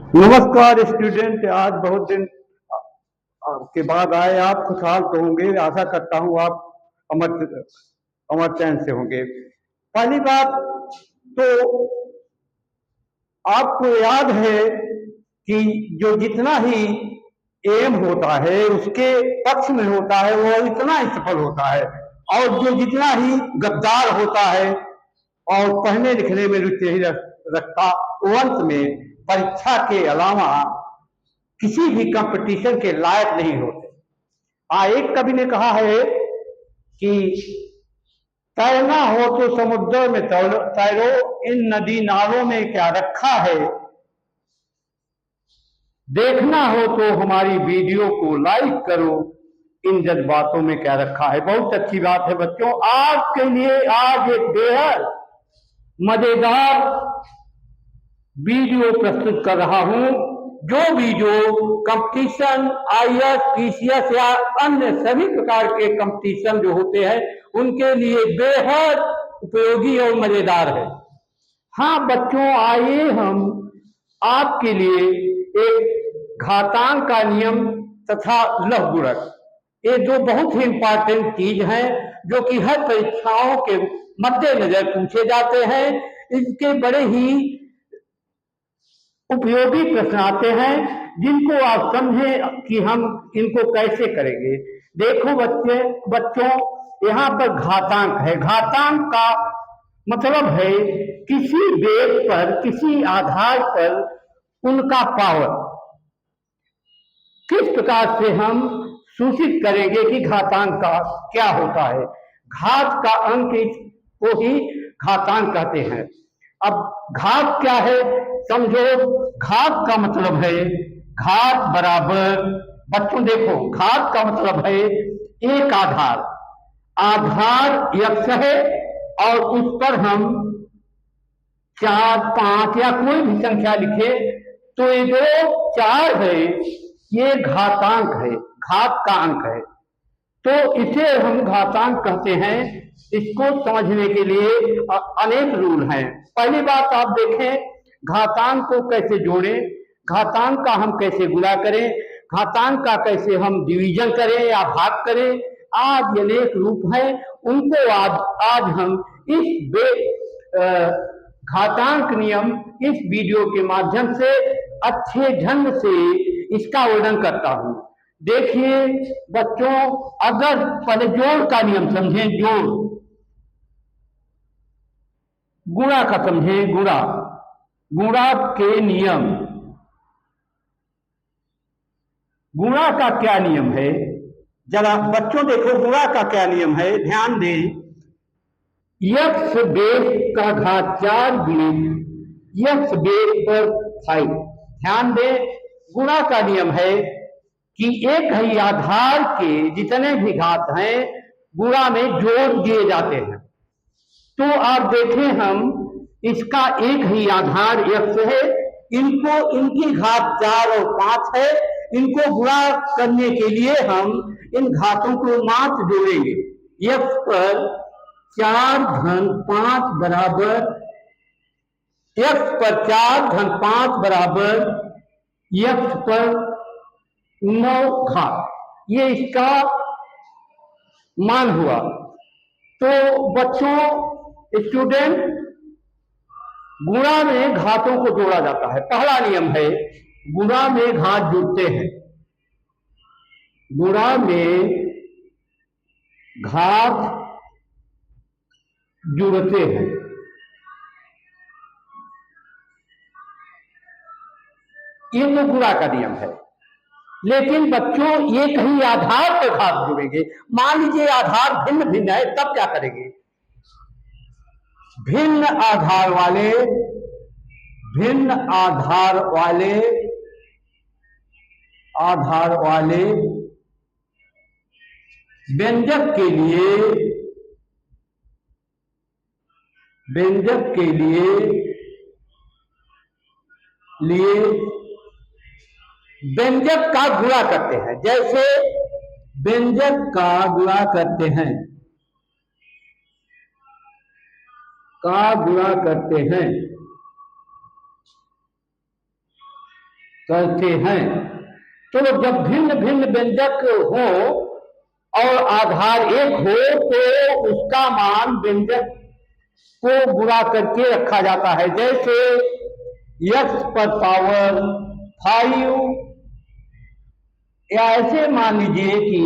नमस्कार स्टूडेंट। आज बहुत दिन के बाद आए आप। खुशहाल तो होंगे, आशा करता हूँ आप अमर अमर चैन से होंगे। पहली बात तो आपको याद है कि जो जितना ही एम होता है उसके पक्ष में होता है वो इतना ही सफल होता है, और जो जितना ही गद्दार होता है और पढ़ने लिखने में रुचि नहीं रखता वो अंत में परीक्षा के अलावा किसी भी कंपटीशन के लायक नहीं होते। एक कवि ने कहा है कि तैरना हो तो समुद्र में तैरो, इन नदी नालों में क्या रखा है। देखना हो तो हमारी वीडियो को लाइक करो, इन जज्बातों में क्या रखा है। बहुत अच्छी बात है बच्चों। आपके लिए आज एक बेहद मजेदार वीडियो प्रस्तुत कर रहा हूं, जो वीडियो कंपटीशन आईएएस पीसीएस या अन्य सभी प्रकार के कंपटीशन जो होते हैं उनके लिए बेहद उपयोगी और मजेदार है। हाँ बच्चों, आइए हम आपके लिए एक घातांक का नियम तथा लघुगुणक, ये दो बहुत ही इंपॉर्टेंट चीज है जो कि हर परीक्षाओं के मद्देनजर पूछे जाते हैं। इसके बड़े ही उपयोगी प्रश्न आते हैं जिनको आप समझें कि हम इनको कैसे करेंगे। देखो बच्चों, यहाँ पर घातांक है। घातांक का मतलब है किसी बेस पर, किसी आधार पर उनका पावर। किस प्रकार से हम सूचित करेंगे कि घातांक का क्या होता है। घात का अंक को ही घातांक कहते हैं। अब घात क्या है समझो। घात का मतलब है घात बराबर, बच्चों देखो, घात का मतलब है एक आधार। आधार यक्ष है और उस पर हम 4, 5 या कोई भी संख्या लिखे तो ये जो 4 है ये घातांक है, घात का अंक है, तो इसे हम घातांक कहते हैं। इसको समझने के लिए अनेक रूल हैं। पहली बात आप देखें, घातांक को कैसे जोड़ें, घातांक का हम कैसे गुणा करें, घातांक का कैसे हम डिवीजन करें या भाग करें। आज अनेक रूप हैं, उनको आज हम इस घातांक नियम इस वीडियो के माध्यम से अच्छे ढंग से इसका वर्णन करता हूं। देखिए बच्चों, अगर पहले जोड़ का नियम समझें, जोड़, गुणा का समझें, गुणा, गुणा के नियम। गुणा का क्या नियम है जरा बच्चों देखो, गुणा का क्या नियम है, ध्यान दें। यक्स बेस का घात 4 गुणित यक्स बेस पर 5। ध्यान दें, गुणा का नियम है कि एक ही आधार के जितने भी घात हैं गुणा में जोड़ दिए जाते हैं। तो आप देखें, हम इसका एक ही आधार x है, इनको इनकी घात 4 और 5 है, इनको गुणा करने के लिए हम इन घातों को मात्र जोड़ेंगे। x पर 4 घन 5 बराबर, x पर 4 घन 5 बराबर x पर 9 घात, ये इसका मान हुआ। तो बच्चों, स्टूडेंट, गुणा में घातों को जोड़ा जाता है। पहला नियम है गुणा में घात जुड़ते हैं, गुणा में घात जुड़ते हैं। ये तो गुणा का नियम है। लेकिन बच्चों, ये कहीं आधार पर घात जुड़ेंगे। मान लीजिए आधार भिन्न भिन्न है, तब क्या करेंगे। भिन्न आधार वाले व्यंजक के लिए व्यंजक का गुणा करते हैं। जैसे व्यंजक का गुणा करते हैं, करते हैं। तो जब भिन्न भिन्न व्यंजक हो और आधार एक हो तो उसका मान व्यंजक को गुणा करके रखा जाता है। जैसे x पर पावर 5, या ऐसे मान लीजिए कि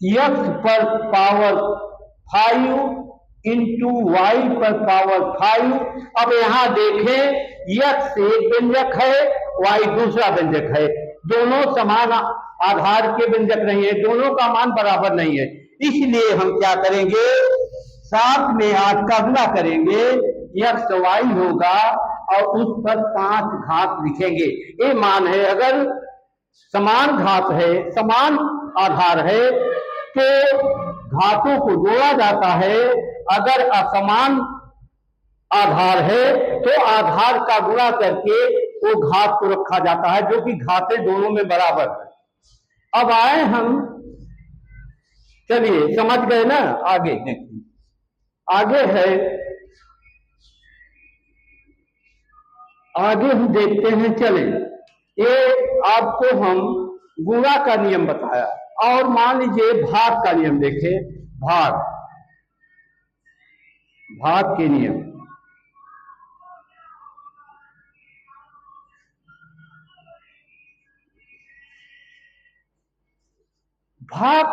x पर पावर 5 इंटू वाई पर पावर 5। अब यहां देखें, x एक व्यंजक है, y दूसरा व्यंजक है, दोनों समान आधार के व्यंजक नहीं है, दोनों का मान बराबर नहीं है। इसलिए हम क्या करेंगे, 7 में 8 का गुणा करेंगे, x y होगा और उस पर 5 घात लिखेंगे। ये मान है। अगर समान घात है, समान आधार है तो घातों को जोड़ा जाता है। अगर असमान आधार है तो आधार का गुणा करके वो घात को रखा जाता है, जो कि घातें दोनों में बराबर है। अब आए हम, चलिए समझ गए ना, आगे देखिए। आगे है, आगे हम देखते हैं। चले, ये आपको हम गुणा का नियम बताया, और मान लीजिए भाग का नियम देखें। भाग के नियम। भाग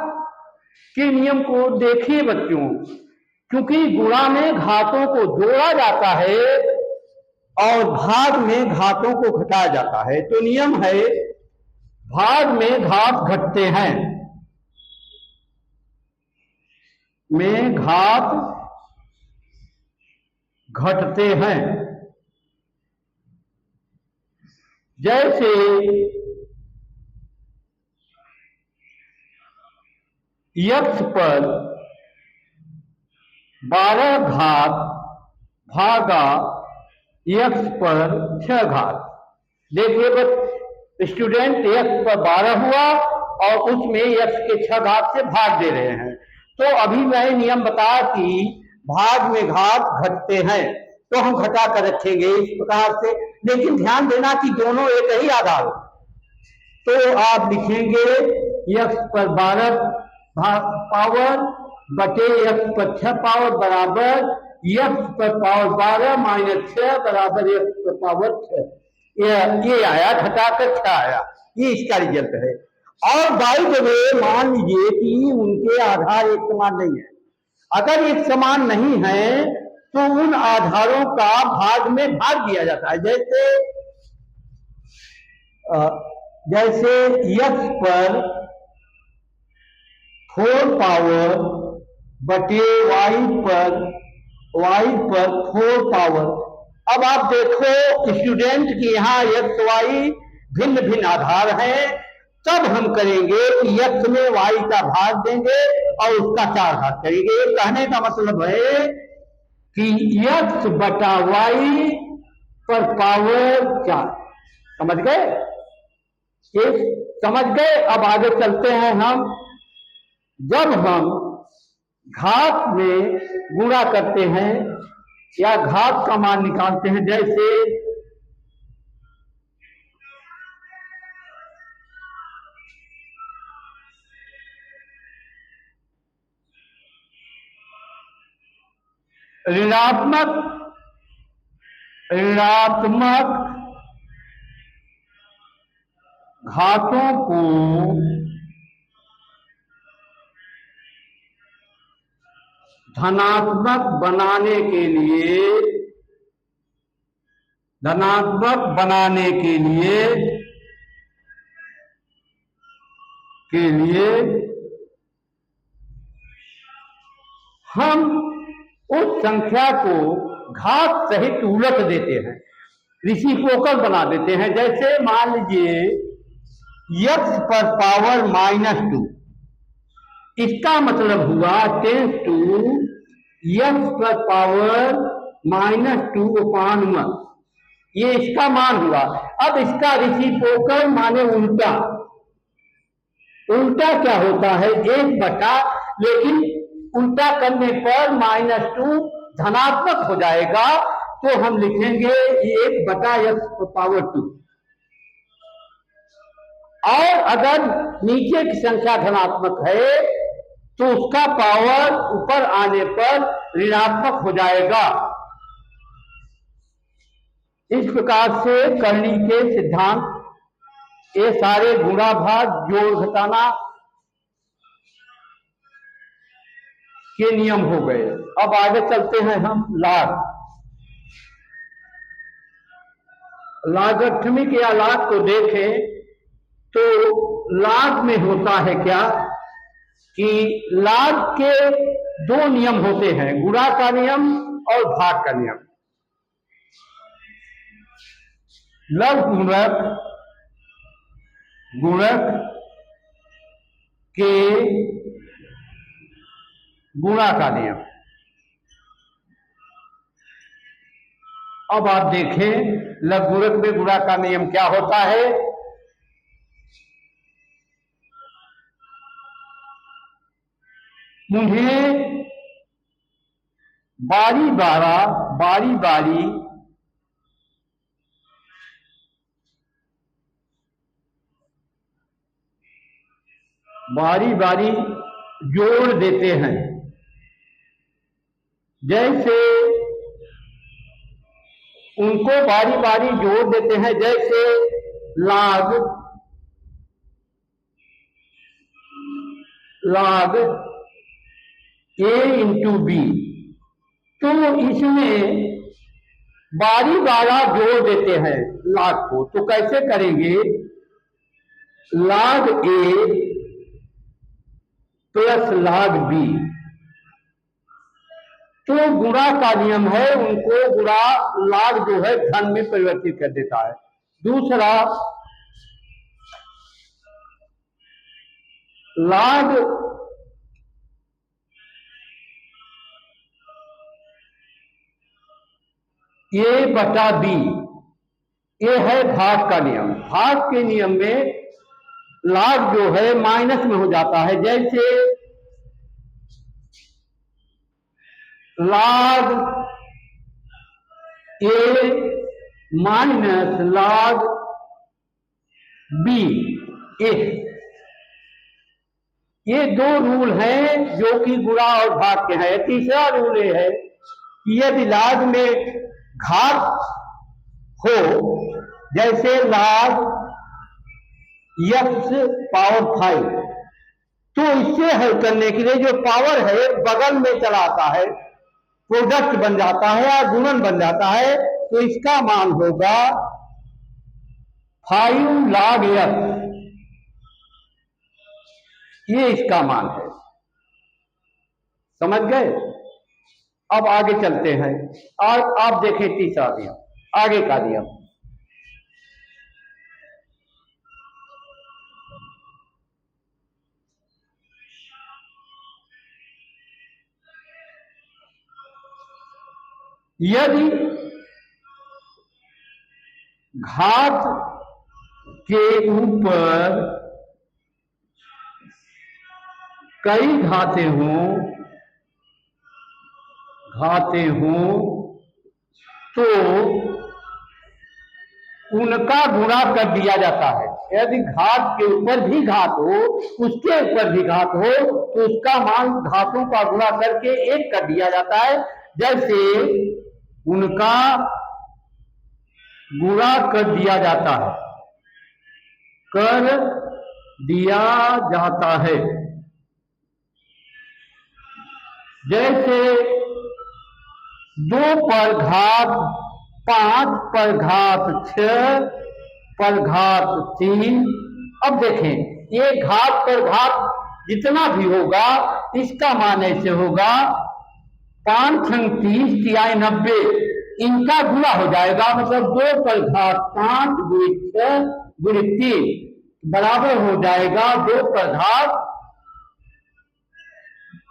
के नियम को देखिए बच्चों, क्योंकि गुणा में घातों को जोड़ा जाता है और भाग में घातों को घटाया जाता है। तो नियम है, भाग में घात घटते हैं, में घात घटते हैं। जैसे x पर 12 घात भागा x पर 6 घात। देखिए बस स्टूडेंट, x पर 12 हुआ और उसमें x के 6 घात से भाग दे रहे हैं। तो अभी मैं नियम बताया कि भाग में घात घटते हैं, तो हम घटा कर रखेंगे इस प्रकार से। लेकिन ध्यान देना कि दोनों एक ही आधार हो। तो आप लिखेंगे x पर 12 पावर बटे x पर 6 पावर बराबर x पर पावर 12 माइनस 6 बराबर x पर पावर 6। ये आया, घटाकर 6 आया, ये इसका रिजल्ट है। और बाई द वे मान लीजिए कि उनके आधार एक समान नहीं है। अगर एक समान नहीं है तो उन आधारों का भाग में भाग दिया जाता है। जैसे x पर 4 पावर बटे y पर 4 पावर। अब आप देखो स्टूडेंट कि यहाँ x y भिन्न भिन्न आधार हैं, तब हम करेंगे कि x में y का भाग देंगे और उसका 4 घात करेंगे। ये कहने का मतलब है कि x बटा y पर पावर 4। समझ गए? ये समझ गए? अब आगे चलते हैं हम। जब हम घात में गुणा करते हैं या घात का मान निकालते हैं, जैसे ऋणात्मक घातों को धनात्मक बनाने के लिए हम उस संख्या को घात सहित उलट देते हैं, रेसिप्रोकल बना देते हैं। जैसे मान लीजिए x पर पावर -2, इसका मतलब हुआ 10 टू x पर पावर -2/1, ये इसका मान हुआ। अब इसका रेसिप्रोकल माने उल्टा क्या होता है, 1 बटा, लेकिन उल्टा करने पर -2 धनात्मक हो जाएगा तो हम लिखेंगे 1/x⁴ और अगर नीचे की संख्या धनात्मक है तो उसका पावर ऊपर आने पर ऋणात्मक हो जाएगा। इस प्रकार से करनी के सिद्धांत ये सारे गुणा भाग जोड़ घटाना के नियम हो गए। अब आगे चलते हैं हम लॉगरिथमिक या लॉग को देखें तो लॉग में होता है क्या कि लॉग के दो नियम होते हैं, गुणा का नियम और भाग का नियम। लव गुणक के गुणा का नियम। अब आप देखें लव गुणक में गुणा का नियम क्या होता है। मुझे बारी बारी जोड़ देते हैं। जैसे उनको बारी बारी जोड़ देते हैं, जैसे log a इंटू बी, तो इसमें बारी बारा जोड़ देते हैं log को। तो कैसे करेंगे, log a plus log b, तो गुणा का नियम है, उनको गुणा log जो है धन में परिवर्तित कर देता है। दूसरा log a बटा b, ये है भाग का नियम। भाग के नियम में log जो है माइनस में हो जाता है। जैसे log a minus log b, ये दो रूल हैं जो कि गुणा और भाग के हैं। तीसरा रूल ये है कि यदि log में घात हो, जैसे log x⁵, तो इससे हल करने के लिए जो पावर है बगल में चला आता है, प्रोडक्ट बन जाता है या गुणन बन जाता है, तो इसका मान होगा 5 log x, ये इसका मान है। समझ गए। अब आगे चलते हैं और आप देखें तीसरा नियम, आगे का नियम। यदि घात के ऊपर कई घातें हों तो उनका गुणा कर दिया जाता है। यदि घात के ऊपर भी घात हो, उसके ऊपर भी घात हो, तो उसका मान घातों का गुणा करके एक कर दिया जाता है। जैसे उनका गुणा कर दिया जाता है। जैसे 2 पर घात 5 पर घात 6 पर घात 3। अब देखें ये घात पर घात जितना भी होगा इसका मान ऐसे होगा 5 × 30 = 90, इनका गुणा हो जाएगा। मतलब 2 पर घात 5 × 6 × 3 बराबर हो जाएगा 2 पर घात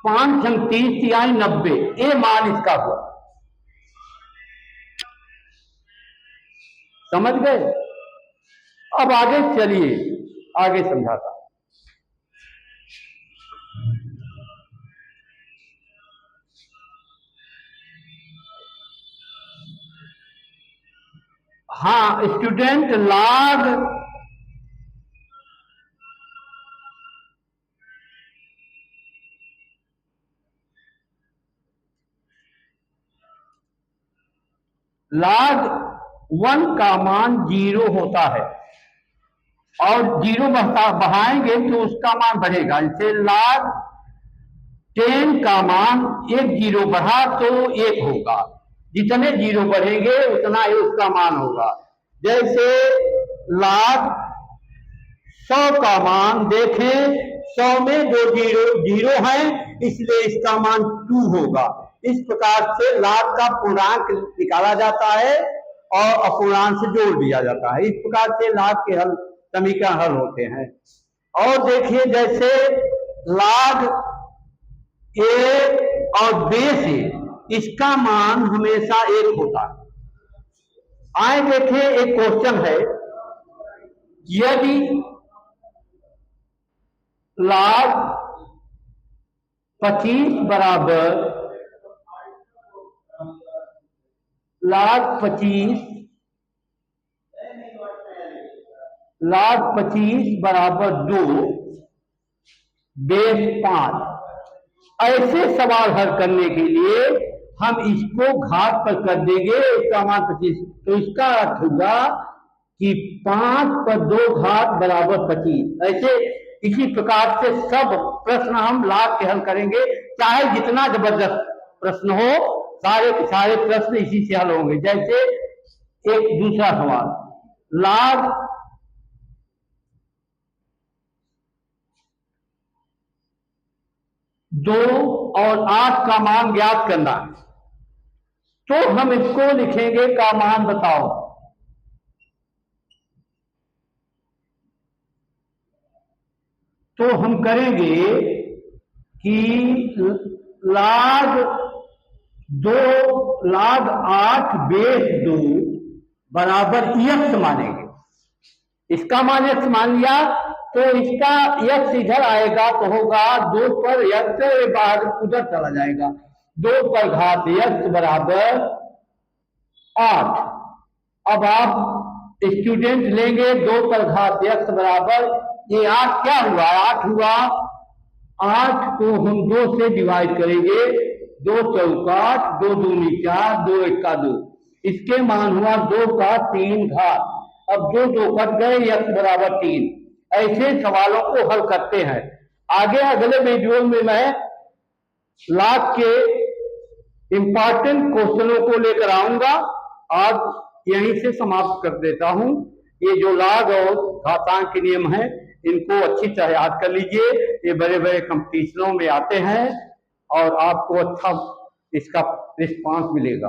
5 × 30 = 90, ये मान इसका हुआ। समझ गए। अब आगे चलिए, आगे समझाता। हाँ स्टूडेंट, log 1 का मान 0 होता है और 0 बढ़ाएंगे तो उसका मान बढ़ेगा। जैसे log 10 का मान 1 0 बढ़ा तो 1 होगा, जितने 0 बढ़ेंगे उतना ही उसका मान होगा। जैसे log 100 का मान देखें, 100 में 2 0 है, इसलिए इसका मान 2 होगा। इस प्रकार से log का पूर्णांक निकाला जाता है और अपूर्णांक से जोड़ दिया जाता है। इस प्रकार से log के समीकरण हल होते हैं। और देखिए जैसे log ए और बेस ए, इसका मान हमेशा 1 होता है। आए देखिए एक क्वेश्चन है, यदि log 25 बराबर log 25 बराबर 2 बेस 5, ऐसे सवाल हल करने के लिए हम इसको घात पर कर देंगे, इसका मान 25, तो इसका अर्थ होगा कि 5 पर 2 घात बराबर 25। ऐसे इसी प्रकार से सब प्रश्न हम log के हल करेंगे, चाहे जितना जबरदस्त प्रश्न हो, सारे के सारे प्रश्न इसी से हल होंगे। जैसे एक दूसरा सवाल, log 2 और 8 का मान ज्ञात करना है, तो हम इसको लिखेंगे का मान बताओ। तो हम करेंगे कि log 8 बेस 2 बराबर x मानेंगे। इसका मान x मान लिया तो इसका x इधर आएगा तो होगा 2 पर x बाहर उधर चला जाएगा, 2 पर घात x बराबर 8। अब आप स्टूडेंट लेंगे 2 पर घात x बराबर, ये 8 क्या हुआ, 8 हुआ। 8 को हम 2 से डिवाइड करेंगे, 2 चौका 8, 2 दूनी 4, 2 1 2, इसके मान हुआ 2 का 3 घात। अब 2 2 कट गए, x बराबर 3। ऐसे सवालों को हल करते हैं। आगे अगले वीडियो में मैं log के इंपॉर्टेंट क्वेश्चनों को लेकर आऊंगा। आज यहीं से समाप्त कर देता हूं। ये जो log और घातांक के नियम हैं, इनको अच्छी तरह याद कर लीजिए, ये बड़े बड़े कंपटीशनों में आते हैं और आपको अच्छा इसका रिस्पांस मिलेगा।